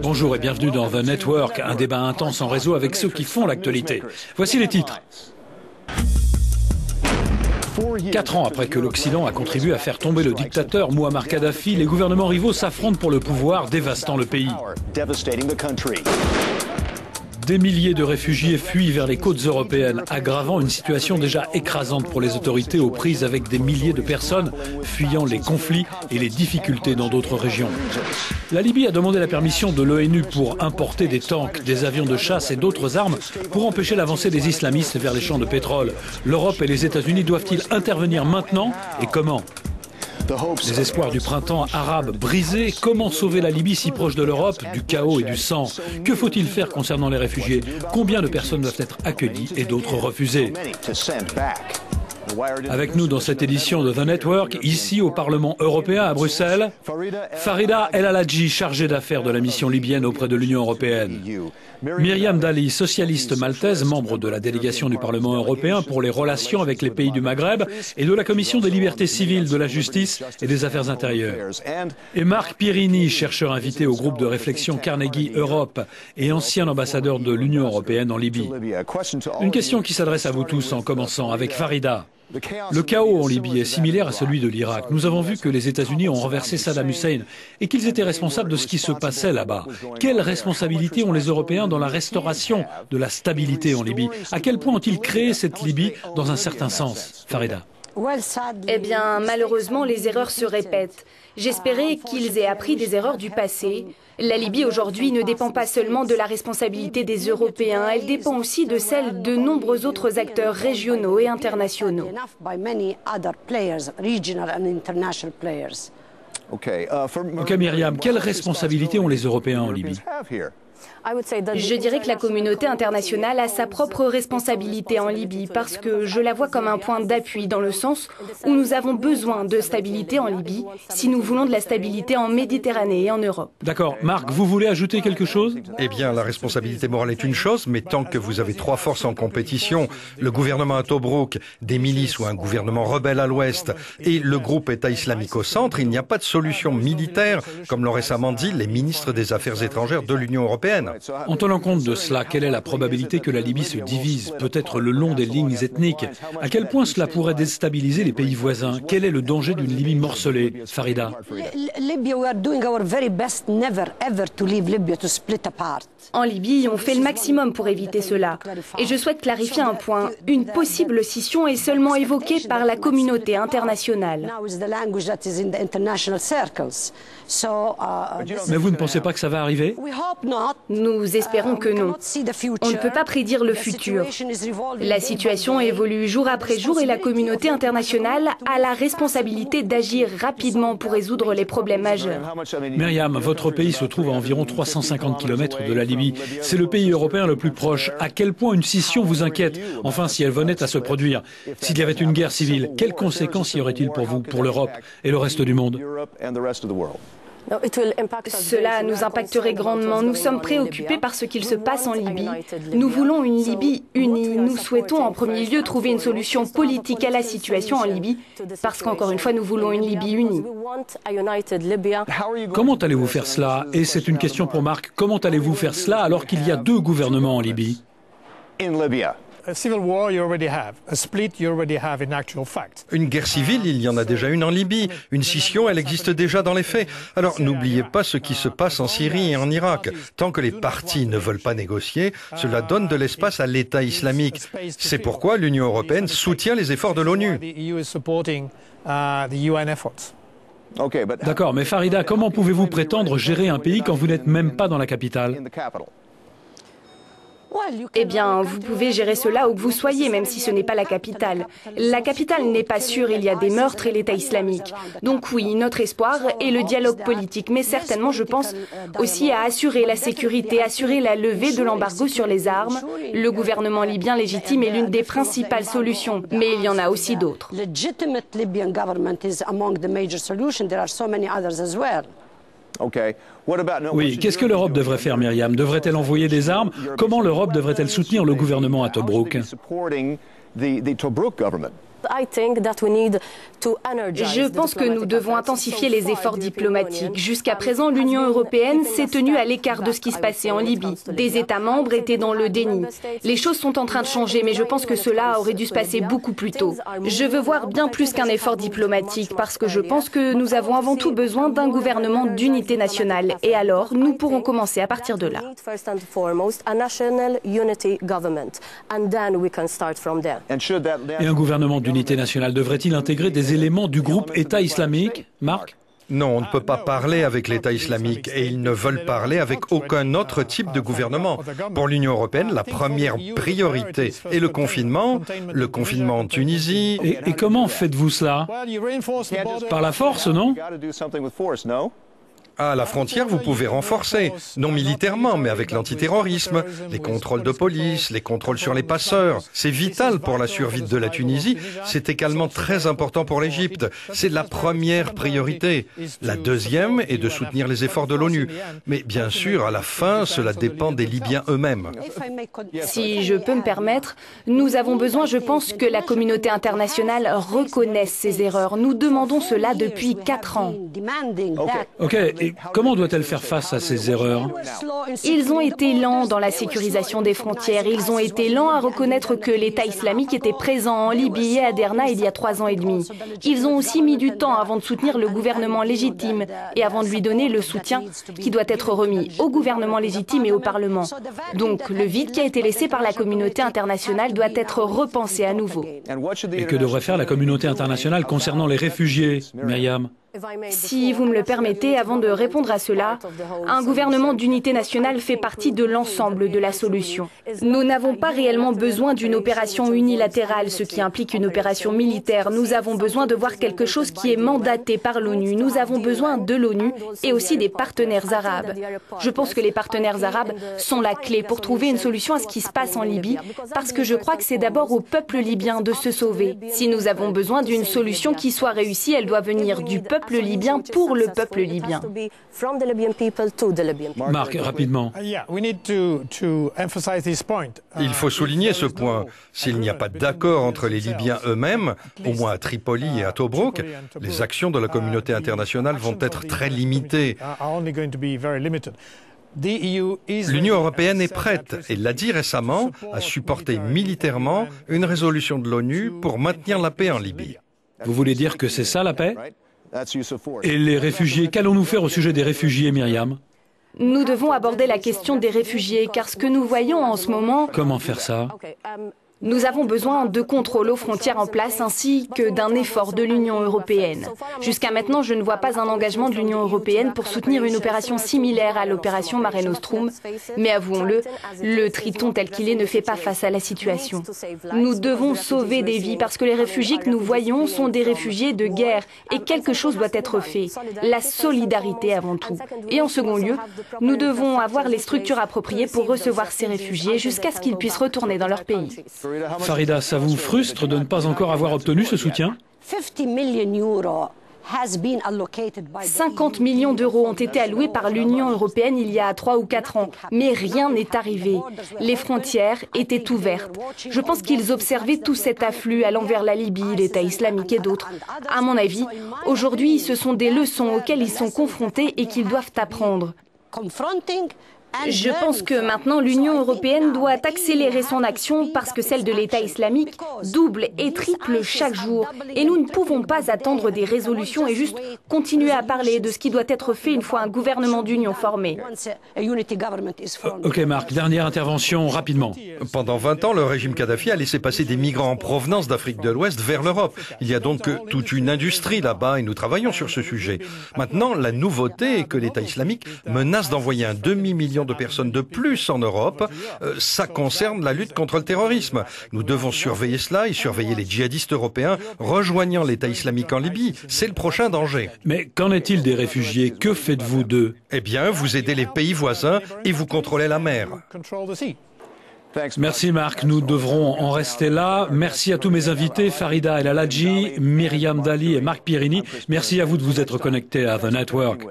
Bonjour et bienvenue dans The Network, un débat intense en réseau avec ceux qui font l'actualité. Voici les titres. 4 ans après que l'Occident a contribué à faire tomber le dictateur Mouammar Kadhafi, les gouvernements rivaux s'affrontent pour le pouvoir, dévastant le pays. Des milliers de réfugiés fuient vers les côtes européennes, aggravant une situation déjà écrasante pour les autorités aux prises avec des milliers de personnes fuyant les conflits et les difficultés dans d'autres régions. La Libye a demandé la permission de l'ONU pour importer des tanks, des avions de chasse et d'autres armes pour empêcher l'avancée des islamistes vers les champs de pétrole. L'Europe et les États-Unis doivent-ils intervenir maintenant et comment ? Les espoirs du printemps arabe brisés, comment sauver la Libye si proche de l'Europe, du chaos et du sang? Que faut-il faire concernant les réfugiés? Combien de personnes doivent être accueillies et d'autres refusées? Avec nous dans cette édition de The Network, ici au Parlement européen à Bruxelles, Farida El Haladji, chargée d'affaires de la mission libyenne auprès de l'Union européenne. Myriam Dalli, socialiste maltaise, membre de la délégation du Parlement européen pour les relations avec les pays du Maghreb et de la Commission des libertés civiles, de la justice et des affaires intérieures. Et Marc Pirini, chercheur invité au groupe de réflexion Carnegie Europe et ancien ambassadeur de l'Union européenne en Libye. Une question qui s'adresse à vous tous en commençant avec Farida. Le chaos en Libye est similaire à celui de l'Irak. Nous avons vu que les États-Unis ont renversé Saddam Hussein et qu'ils étaient responsables de ce qui se passait là-bas. Quelle responsabilité ont les Européens dans la restauration de la stabilité en Libye? À quel point ont-ils créé cette Libye dans un certain sens? Farida. Eh bien, malheureusement, les erreurs se répètent. J'espérais qu'ils aient appris des erreurs du passé. La Libye aujourd'hui ne dépend pas seulement de la responsabilité des Européens, elle dépend aussi de celle de nombreux autres acteurs régionaux et internationaux. Ok Myriam, quelle responsabilité ont les Européens en Libye? Je dirais que la communauté internationale a sa propre responsabilité en Libye parce que je la vois comme un point d'appui dans le sens où nous avons besoin de stabilité en Libye si nous voulons de la stabilité en Méditerranée et en Europe. D'accord. Marc, vous voulez ajouter quelque chose? Eh bien, la responsabilité morale est une chose, mais tant que vous avez 3 forces en compétition, le gouvernement à Tobrouk, des milices ou un gouvernement rebelle à l'ouest et le groupe État islamique au centre, il n'y a pas de solution militaire, comme l'ont récemment dit les ministres des Affaires étrangères de l'Union européenne. En tenant compte de cela, quelle est la probabilité que la Libye se divise, peut-être le long des lignes ethniques? À quel point cela pourrait déstabiliser les pays voisins? Quel est le danger d'une Libye morcelée? Farida. En Libye, on fait le maximum pour éviter cela. Et je souhaite clarifier un point. Une possible scission est seulement évoquée par la communauté internationale. Mais vous ne pensez pas que ça va arriver? Nous espérons que non. On ne peut pas prédire le futur. La situation évolue jour après jour et la communauté internationale a la responsabilité d'agir rapidement pour résoudre les problèmes majeurs. Myriam, votre pays se trouve à environ 350 km de la Libye. C'est le pays européen le plus proche. À quel point une scission vous inquiète? Enfin, si elle venait à se produire, s'il y avait une guerre civile, quelles conséquences y aurait-il pour vous, pour l'Europe et le reste du monde? Cela nous impacterait grandement. Nous sommes préoccupés par ce qu'il se passe en Libye. Nous voulons une Libye unie. Nous souhaitons en premier lieu trouver une solution politique à la situation en Libye, parce qu'encore une fois, nous voulons une Libye unie. Comment allez-vous faire cela? Et c'est une question pour Marc. Comment allez-vous faire cela alors qu'il y a 2 gouvernements en Libye? Une guerre civile, il y en a déjà une en Libye. Une scission, elle existe déjà dans les faits. Alors n'oubliez pas ce qui se passe en Syrie et en Irak. Tant que les partis ne veulent pas négocier, cela donne de l'espace à l'État islamique. C'est pourquoi l'Union européenne soutient les efforts de l'ONU. D'accord, mais Farida, comment pouvez-vous prétendre gérer un pays quand vous n'êtes même pas dans la capitale? Eh bien, vous pouvez gérer cela où que vous soyez, même si ce n'est pas la capitale. La capitale n'est pas sûre, il y a des meurtres et l'État islamique. Donc oui, notre espoir est le dialogue politique, mais certainement, je pense aussi à assurer la sécurité, assurer la levée de l'embargo sur les armes. Le gouvernement libyen légitime est l'une des principales solutions, mais il y en a aussi d'autres. Oui, qu'est-ce que l'Europe devrait faire, Myriam? Devrait-elle envoyer des armes? Comment l'Europe devrait-elle soutenir le gouvernement à Tobrouk? Je pense que nous devons intensifier les efforts diplomatiques. Jusqu'à présent, l'Union européenne s'est tenue à l'écart de ce qui se passait en Libye. Des États membres étaient dans le déni. Les choses sont en train de changer, mais je pense que cela aurait dû se passer beaucoup plus tôt. Je veux voir bien plus qu'un effort diplomatique, parce que je pense que nous avons avant tout besoin d'un gouvernement d'unité nationale. Et alors, nous pourrons commencer à partir de là. Et un gouvernement d'unité nationale devrait-il intégrer des éléments du groupe État islamique, Marc? Non, on ne peut pas parler avec l'État islamique et ils ne veulent parler avec aucun autre type de gouvernement. Pour l'Union européenne, la première priorité est le confinement en Tunisie. Et comment faites-vous cela? Par la force, non? À la frontière, vous pouvez renforcer, non militairement, mais avec l'antiterrorisme, les contrôles de police, les contrôles sur les passeurs. C'est vital pour la survie de la Tunisie. C'est également très important pour l'Égypte. C'est la première priorité. La deuxième est de soutenir les efforts de l'ONU. Mais bien sûr, à la fin, cela dépend des Libyens eux-mêmes. Si je peux me permettre, nous avons besoin, je pense, que la communauté internationale reconnaisse ses erreurs. Nous demandons cela depuis 4 ans. Ok. Et comment doit-elle faire face à ces erreurs? Ils ont été lents dans la sécurisation des frontières. Ils ont été lents à reconnaître que l'État islamique était présent en Libye et à Derna il y a 3 ans et demi. Ils ont aussi mis du temps avant de soutenir le gouvernement légitime et avant de lui donner le soutien qui doit être remis au gouvernement légitime et au Parlement. Donc le vide qui a été laissé par la communauté internationale doit être repensé à nouveau. Et que devrait faire la communauté internationale concernant les réfugiés, Myriam? Si vous me le permettez, avant de répondre à cela, un gouvernement d'unité nationale fait partie de l'ensemble de la solution. Nous n'avons pas réellement besoin d'une opération unilatérale, ce qui implique une opération militaire. Nous avons besoin de voir quelque chose qui est mandaté par l'ONU. Nous avons besoin de l'ONU et aussi des partenaires arabes. Je pense que les partenaires arabes sont la clé pour trouver une solution à ce qui se passe en Libye, parce que je crois que c'est d'abord au peuple libyen de se sauver. Si nous avons besoin d'une solution qui soit réussie, elle doit venir du peuple libyen pour le peuple libyen. Marc, rapidement. Il faut souligner ce point. S'il n'y a pas d'accord entre les Libyens eux-mêmes, au moins à Tripoli et à Tobrouk, les actions de la communauté internationale vont être très limitées. L'Union européenne est prête, et l'a dit récemment, à supporter militairement une résolution de l'ONU pour maintenir la paix en Libye. Vous voulez dire que c'est ça la paix? Et les réfugiés, qu'allons-nous faire au sujet des réfugiés, Myriam? Nous devons aborder la question des réfugiés, car ce que nous voyons en ce moment... Comment faire ça? Nous avons besoin de contrôles aux frontières en place ainsi que d'un effort de l'Union européenne. Jusqu'à maintenant, je ne vois pas un engagement de l'Union européenne pour soutenir une opération similaire à l'opération Mare Nostrum. Mais avouons-le, le Triton tel qu'il est ne fait pas face à la situation. Nous devons sauver des vies parce que les réfugiés que nous voyons sont des réfugiés de guerre et quelque chose doit être fait. La solidarité avant tout. Et en second lieu, nous devons avoir les structures appropriées pour recevoir ces réfugiés jusqu'à ce qu'ils puissent retourner dans leur pays. Farida, ça vous frustre de ne pas encore avoir obtenu ce soutien? 50 millions d'euros ont été alloués par l'Union européenne il y a 3 ou 4 ans, mais rien n'est arrivé. Les frontières étaient ouvertes. Je pense qu'ils observaient tout cet afflux allant vers la Libye, l'État islamique et d'autres. À mon avis, aujourd'hui, ce sont des leçons auxquelles ils sont confrontés et qu'ils doivent apprendre. Je pense que maintenant l'Union européenne doit accélérer son action parce que celle de l'État islamique double et triple chaque jour. Et nous ne pouvons pas attendre des résolutions et juste continuer à parler de ce qui doit être fait une fois un gouvernement d'union formé. Ok Marc, dernière intervention rapidement. Pendant 20 ans, le régime Kadhafi a laissé passer des migrants en provenance d'Afrique de l'Ouest vers l'Europe. Il y a donc toute une industrie là-bas et nous travaillons sur ce sujet. Maintenant, la nouveauté est que l'État islamique menace d'envoyer un demi-million de personnes de plus en Europe. Ça concerne la lutte contre le terrorisme. Nous devons surveiller cela et surveiller les djihadistes européens rejoignant l'État islamique en Libye. C'est le prochain danger. Mais qu'en est-il des réfugiés? Que faites-vous d'eux? Eh bien, vous aidez les pays voisins et vous contrôlez la mer. Merci Marc, nous devrons en rester là. Merci à tous mes invités, Farida El Aladji, Myriam Daly et Marc Pierini. Merci à vous de vous être connectés à The Network.